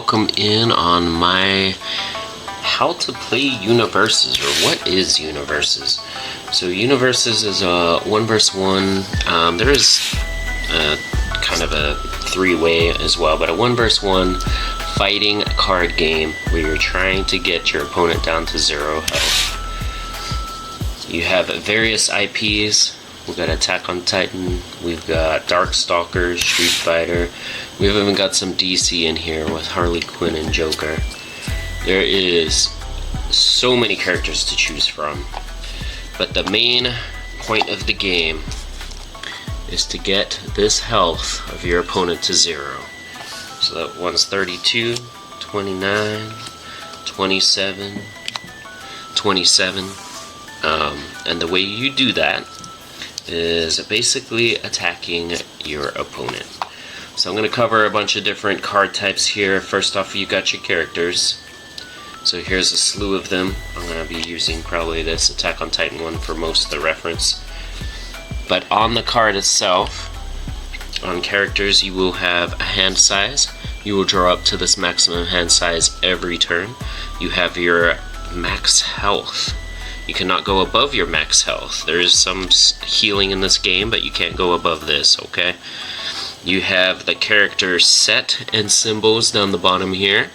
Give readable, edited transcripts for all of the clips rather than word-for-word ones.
welcome in on my how to play Universus, or what is Universus. So Universus is a 1v1. There is kind of a three-way as well, but a 1v1 fighting card game where you're trying to get your opponent down to 0 health. You have various IPs. We've got Attack on Titan, we've got Darkstalkers, Street Fighter, we've even got some DC in here with Harley Quinn and Joker. There is so many characters to choose from, but the main point of the game is to get this health of your opponent to 0. So that one's 32, 29, 27, 27, and the way you do that is basically attacking your opponent. So I'm going to cover a bunch of different card types here. First off, you got your characters. So here's a slew of them. I'm going to be using probably this Attack on Titan one for most of the reference. But on the card itself, on characters, you will have a hand size. You will draw up to this maximum hand size every turn. You have your max health. You cannot go above your max health. There is some healing in this game, but you can't go above this, okay? You have the character set and symbols down the bottom here.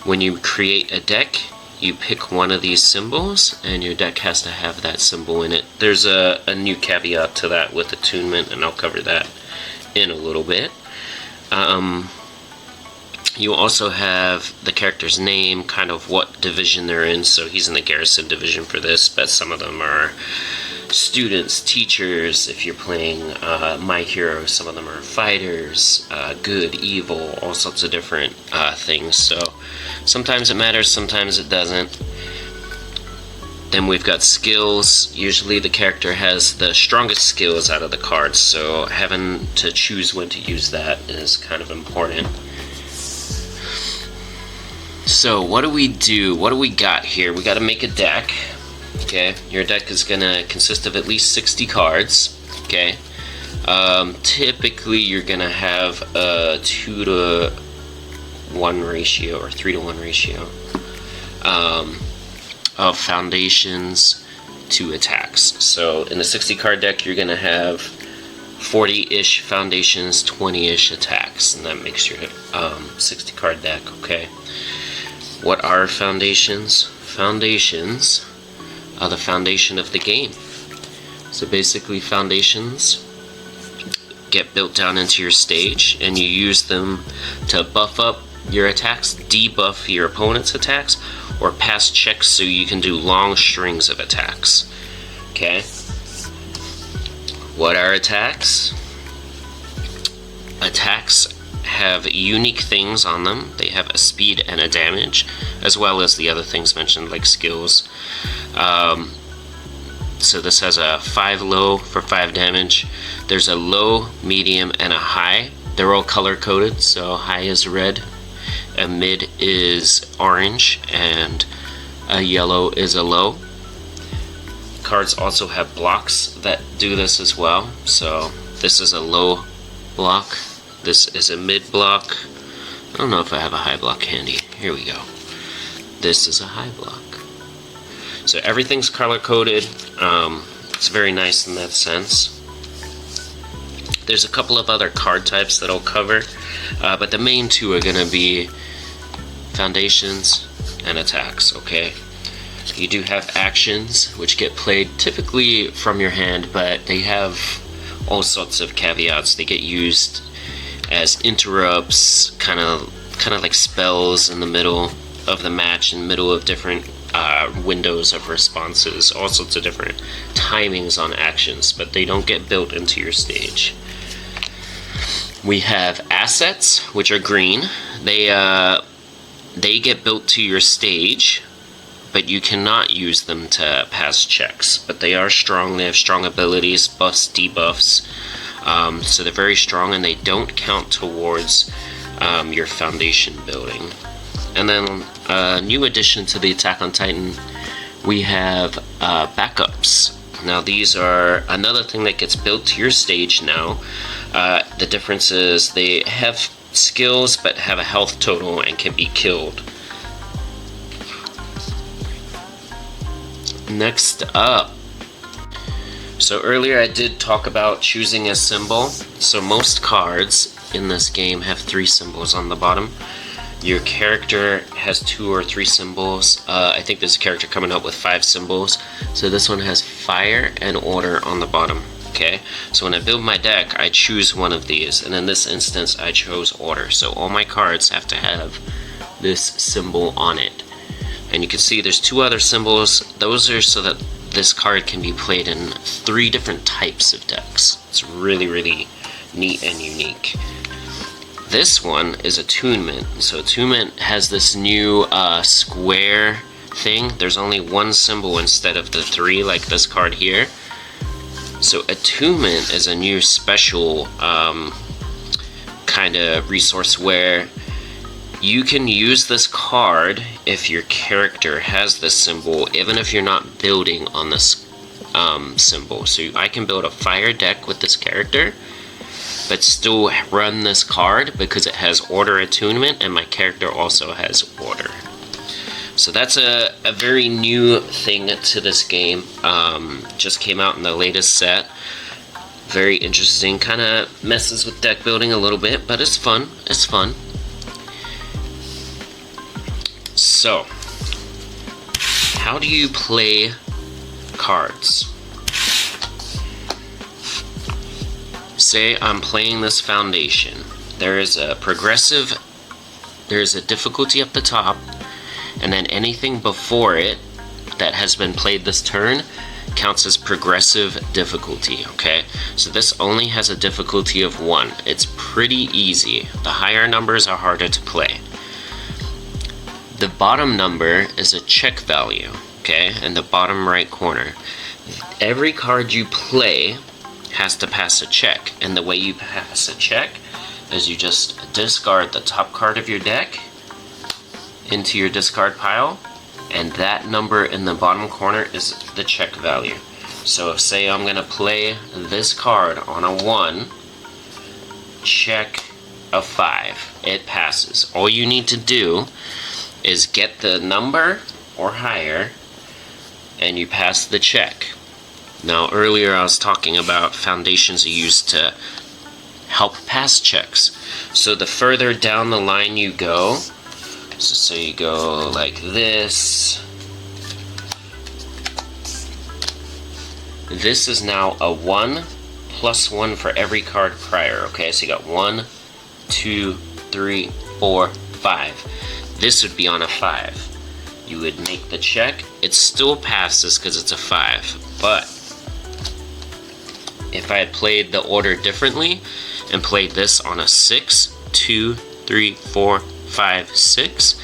When you create a deck, you pick one of these symbols, and your deck has to have that symbol in it. There's a new caveat to that with attunement, and I'll cover that in a little bit. You also have the character's name, kind of what division they're in. So he's in the Garrison division for this, but some of them are students, teachers. If you're playing My Hero, some of them are fighters, good, evil, all sorts of different things. So sometimes it matters, sometimes it doesn't. Then we've got skills. Usually the character has the strongest skills out of the cards, so having to choose when to use that is kind of important. So what do we do? What do we got here? We got to make a deck. Okay, your deck is gonna consist of at least 60 cards. Okay, typically you're gonna have a 2-to-1 ratio or 3-to-1 ratio of foundations to attacks. So in the 60 card deck, you're gonna have 40-ish foundations, 20-ish attacks, and that makes your 60 card deck. Okay. What are foundations? Foundations are the foundation of the game. So basically foundations get built down into your stage, and you use them to buff up your attacks, debuff your opponent's attacks, or pass checks so you can do long strings of attacks. Okay? What are attacks? Attacks have unique things on them. They have a speed and a damage, as well as the other things mentioned like skills. So this has a 5 low for 5 damage. There's a low, medium, and a high. They're all color coded, so high is red, a mid is orange, and a yellow is a low. Cards also have blocks that do this as well. So this is a low block. This is a mid block. I don't know if I have a high block handy. Here we go. This is a high block. So everything's color coded. It's very nice in that sense. There's a couple of other card types that I'll cover, but the main two are going to be foundations and attacks. Okay. You do have actions which get played typically from your hand, but they have all sorts of caveats. They get used as interrupts, kind of like spells in the middle of the match, in the middle of different windows of responses, all sorts of different timings on actions, but they don't get built into your stage. We have assets, which are green. They get built to your stage, but you cannot use them to pass checks. But they are strong. They have strong abilities, buffs, debuffs. So they're very strong, and they don't count towards your foundation building. And then a new addition to the Attack on Titan, we have backups. Now these are another thing that gets built to your stage now. The difference is they have skills but have a health total and can be killed. Next up, so earlier I did talk about choosing a symbol. So most cards in this game have 3 symbols on the bottom. Your character has 2 or 3 symbols. I think there's a character coming up with 5 symbols. So this one has fire and order on the bottom. Okay, so when I build my deck, I choose one of these, and in this instance I chose order. So all my cards have to have this symbol on it. And you can see there's 2 other symbols. Those are so that this card can be played in 3 different types of decks. It's really, really neat and unique. This one is attunement. So attunement has this new square thing. There's only 1 symbol instead of the 3 like this card here. So attunement is a new special kind of resource where you can use this card if your character has this symbol, even if you're not building on this symbol. So I can build a fire deck with this character, but still run this card because it has order attunement, and my character also has order. So that's a very new thing to this game. Just came out in the latest set. Very interesting. Kind of messes with deck building a little bit, but it's fun. It's fun. So, how do you play cards? Say I'm playing this foundation. There is a difficulty up the top, and then anything before it that has been played this turn counts as progressive difficulty, okay? So this only has a difficulty of 1. It's pretty easy. The higher numbers are harder to play. The bottom number is a check value, okay, in the bottom right corner. Every card you play has to pass a check, and the way you pass a check is you just discard the top card of your deck into your discard pile, and that number in the bottom corner is the check value. So if, say, I'm going to play this card on a 1, check a 5, it passes. All you need to do is get the number or higher, and you pass the check. Now earlier I was talking about foundations are used to help pass checks. So the further down the line you go, so say you go like this, this is now a 1 plus 1 for every card prior, okay? So you got 1, 2, 3, 4, 5. This would be on a 5. You would make the check. It still passes because it's a 5. But if I had played the order differently and played this on a 6, 2, 3, 4, 5, 6,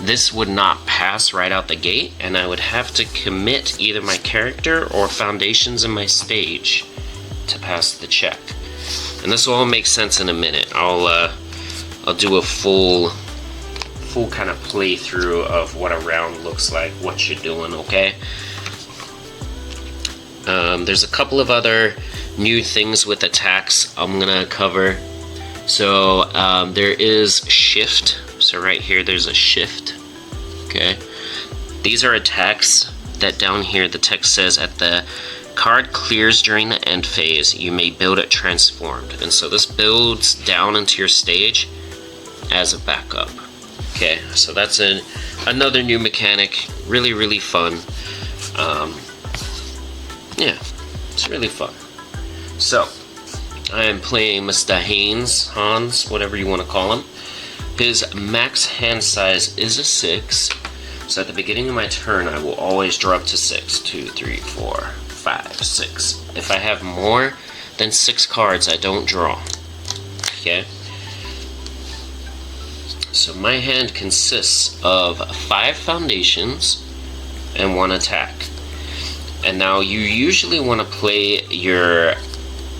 this would not pass right out the gate, and I would have to commit either my character or foundations in my stage to pass the check. And this will all make sense in a minute. I'll do a full kind of playthrough of what a round looks like, what you're doing, okay? There's a couple of other new things with attacks I'm gonna cover. So there is shift. So right here there's a shift, okay? These are attacks that down here the text says at the card clears during the end phase, you may build it transformed. And so this builds down into your stage as a backup. Okay, so that's another new mechanic. Really, really fun. Yeah, it's really fun. So, I am playing Mr. Hans, whatever you want to call him. His max hand size is a 6. So at the beginning of my turn, I will always draw up to 6. 2, 3, 4, 5, 6. If I have more than 6 cards, I don't draw. Okay? So my hand consists of 5 foundations and 1 attack. And now you usually want to play your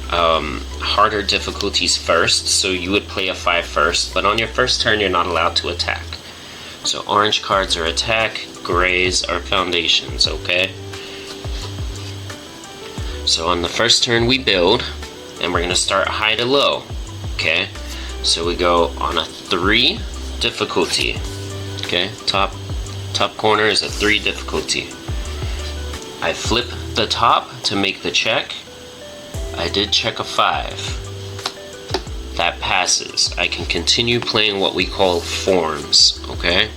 harder difficulties first, so you would play a 5 first, but on your first turn you're not allowed to attack. So orange cards are attack, grays are foundations, okay? So on the first turn we build, and we're going to start high to low, okay? So we go on a 3 difficulty. Okay, top corner is a 3 difficulty. I flip the top to make the check. I did check a 5. That passes. I can continue playing what we call forms, okay?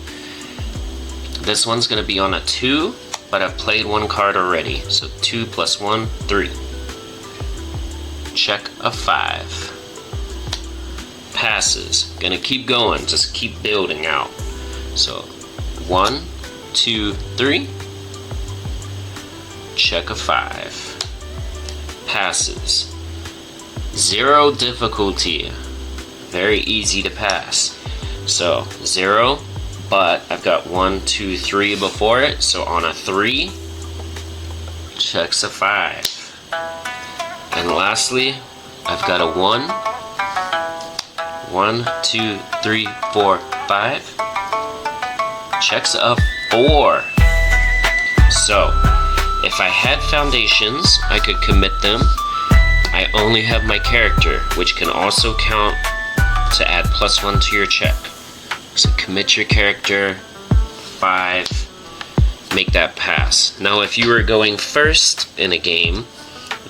This one's gonna be on a 2, but I've played 1 card already. So 2 plus 1, 3. Check a 5. Passes. Gonna keep going, just keep building out. So 1, 2, 3. Check a 5. Passes. 0 difficulty. Very easy to pass. So 0, but I've got 1, 2, 3 before it. So on a 3, checks a 5. And lastly, I've got a 1. 1, 2, 3, 4, 5. Checks a 4. So if I had foundations, I could commit them. I only have my character, which can also count to add +1 to your check. So commit your character, 5, make that pass. Now if you were going first in a game,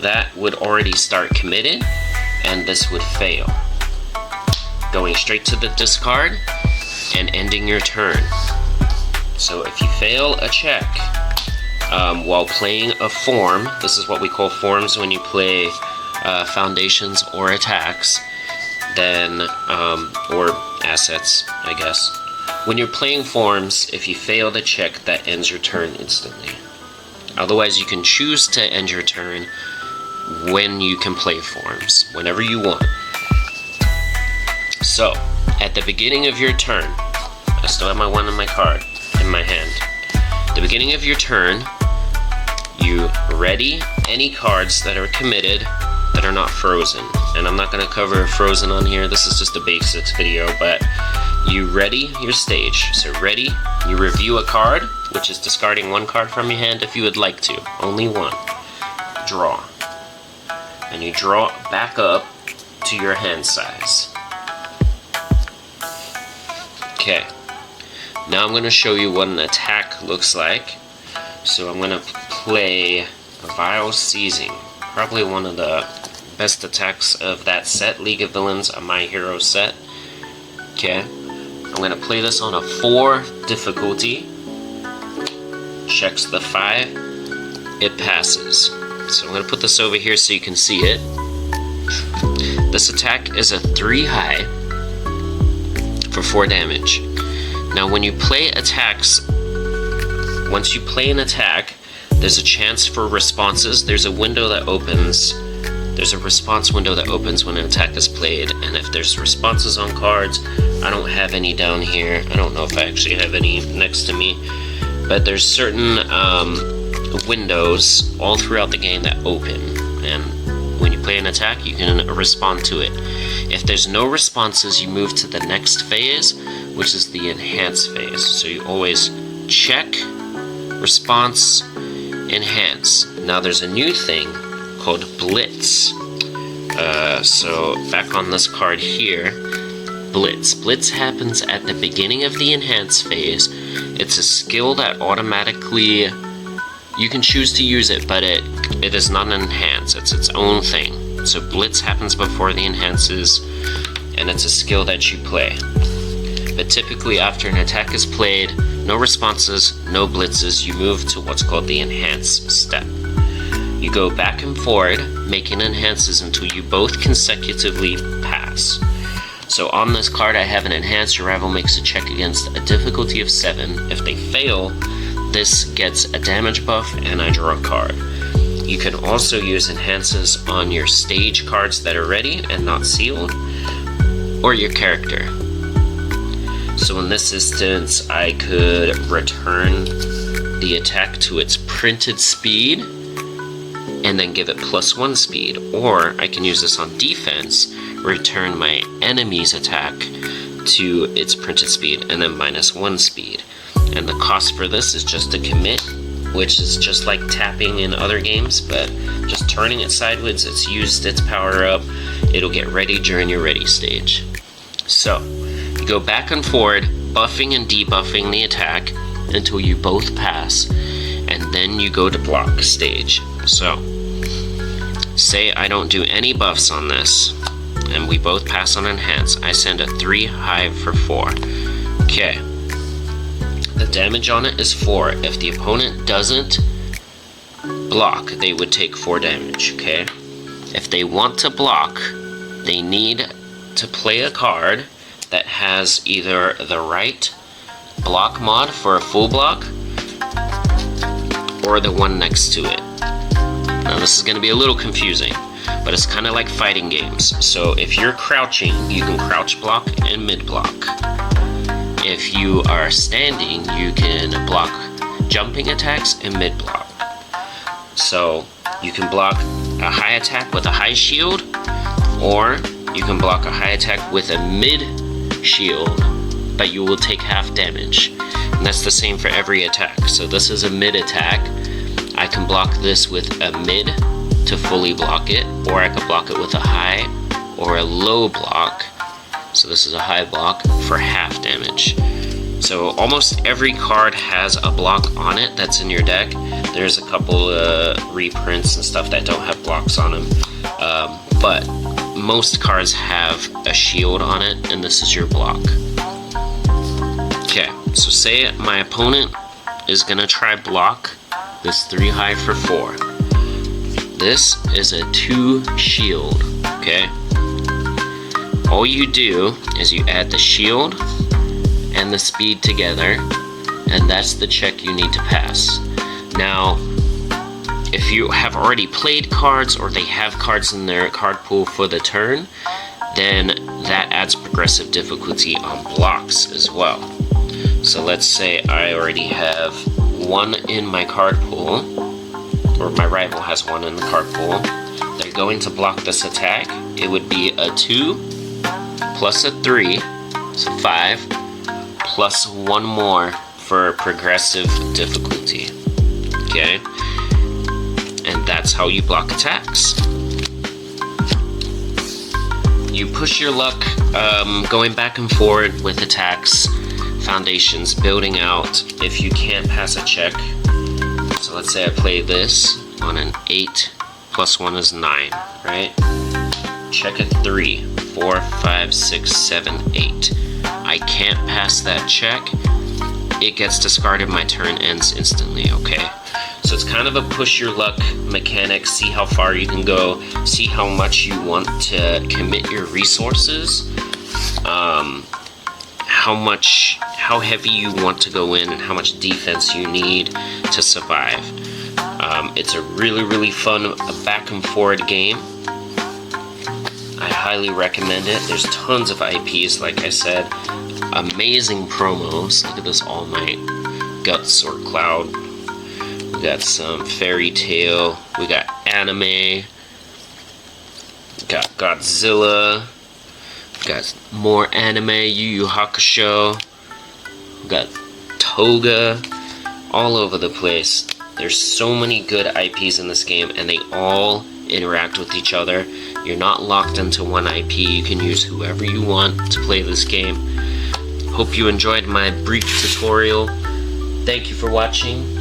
that would already start committed, and this would fail. Going straight to the discard and ending your turn. So if you fail a check while playing a form, this is what we call forms when you play foundations or attacks, then or assets, I guess. When you're playing forms, if you fail the check, that ends your turn instantly. Otherwise, you can choose to end your turn when you can play forms, whenever you want. So, at the beginning of your turn, I still have my 1 in my card, in my hand. At the beginning of your turn, you ready any cards that are committed that are not frozen. And I'm not going to cover frozen on here, this is just a basics video, but you ready your stage. So ready, you review a card, which is discarding 1 card from your hand if you would like to. Only 1. Draw. And you draw back up to your hand size. Okay. Now I'm going to show you what an attack looks like. So I'm going to play Vile Seizing. Probably one of the best attacks of that set, League of Villains, a My Hero set. Okay. I'm going to play this on a 4 difficulty. Checks the 5. It passes. So I'm going to put this over here so you can see it. This attack is a 3 high for 4 damage. Now when you play attacks, once you play an attack, there's a chance for responses. There's a window that opens. There's a response window that opens when an attack is played, and if there's responses on cards, I don't have any down here. I don't know if I actually have any next to me, but there's certain windows all throughout the game that open, and when you play an attack, you can respond to it. If there's no responses, you move to the next phase, which is the enhance phase. So you always check, response, enhance. Now there's a new thing called Blitz. So back on this card here, Blitz. Blitz happens at the beginning of the enhance phase. It's a skill that automatically, you can choose to use it, but it is not an enhance, it's its own thing. So Blitz happens before the enhances, and it's a skill that you play. But typically after an attack is played, no responses, no blitzes, you move to what's called the enhance step. You go back and forward, making enhances until you both consecutively pass. So on this card I have an enhance. Your rival makes a check against a difficulty of 7. If they fail, this gets a damage buff and I draw a card. You can also use enhances on your stage cards that are ready and not sealed, or your character. So in this instance, I could return the attack to its printed speed and then give it +1 speed, or I can use this on defense, return my enemy's attack to its printed speed and then -1 speed. And the cost for this is just a commit, which is just like tapping in other games, but just turning it sideways. It's used its power up. It'll get ready during your ready stage. So, you go back and forward, buffing and debuffing the attack until you both pass, and then you go to block stage. So, say I don't do any buffs on this, and we both pass on enhance. I send a 3 high for 4. Okay. The damage on it is 4. If the opponent doesn't block, they would take 4 damage, okay? If they want to block, they need to play a card that has either the right block mod for a full block or the one next to it. Now this is going to be a little confusing, but it's kind of like fighting games. So if you're crouching, you can crouch block and mid block. If you are standing, you can block jumping attacks and mid block. So you can block a high attack with a high shield, or you can block a high attack with a mid shield, but you will take half damage. And that's the same for every attack. So this is a mid attack. I can block this with a mid to fully block it, or I can block it with a high or a low block. So this is a high block for half damage. So almost every card has a block on it that's in your deck. There's a couple reprints and stuff that don't have blocks on them, but most cards have a shield on it, and this is your block. Okay, so say my opponent is gonna try block this 3 high for 4. This is a 2 shield, okay? All you do is you add the shield and the speed together, and that's the check you need to pass. Now, if you have already played cards, or they have cards in their card pool for the turn, then that adds progressive difficulty on blocks as well. So let's say I already have 1 in my card pool, or my rival has 1 in the card pool. They're going to block this attack. It would be a 2 plus a 3, so 5, plus 1 more for progressive difficulty. Okay? And that's how you block attacks. You push your luck going back and forward with attacks, foundations, building out if you can't pass a check. So let's say I play this on an 8 plus 1 is 9, right? Check at 3, 4, 5, 6, 7, 8. I can't pass that check. It gets discarded, my turn ends instantly, okay? So it's kind of a push your luck mechanic, see how far you can go, see how much you want to commit your resources, how heavy you want to go in, and how much defense you need to survive. It's a really, really fun back and forward game. I highly recommend it. There's tons of IPs, like I said. Amazing promos. Look at this All Might, Guts or Cloud. We got some Fairy Tale. We got anime. We got Godzilla. We got more anime. Yu Yu Hakusho. We got Toga. All over the place. There's so many good IPs in this game, and they all interact with each other. You're not locked into one IP. You can use whoever you want to play this game. Hope you enjoyed my brief tutorial. Thank you for watching.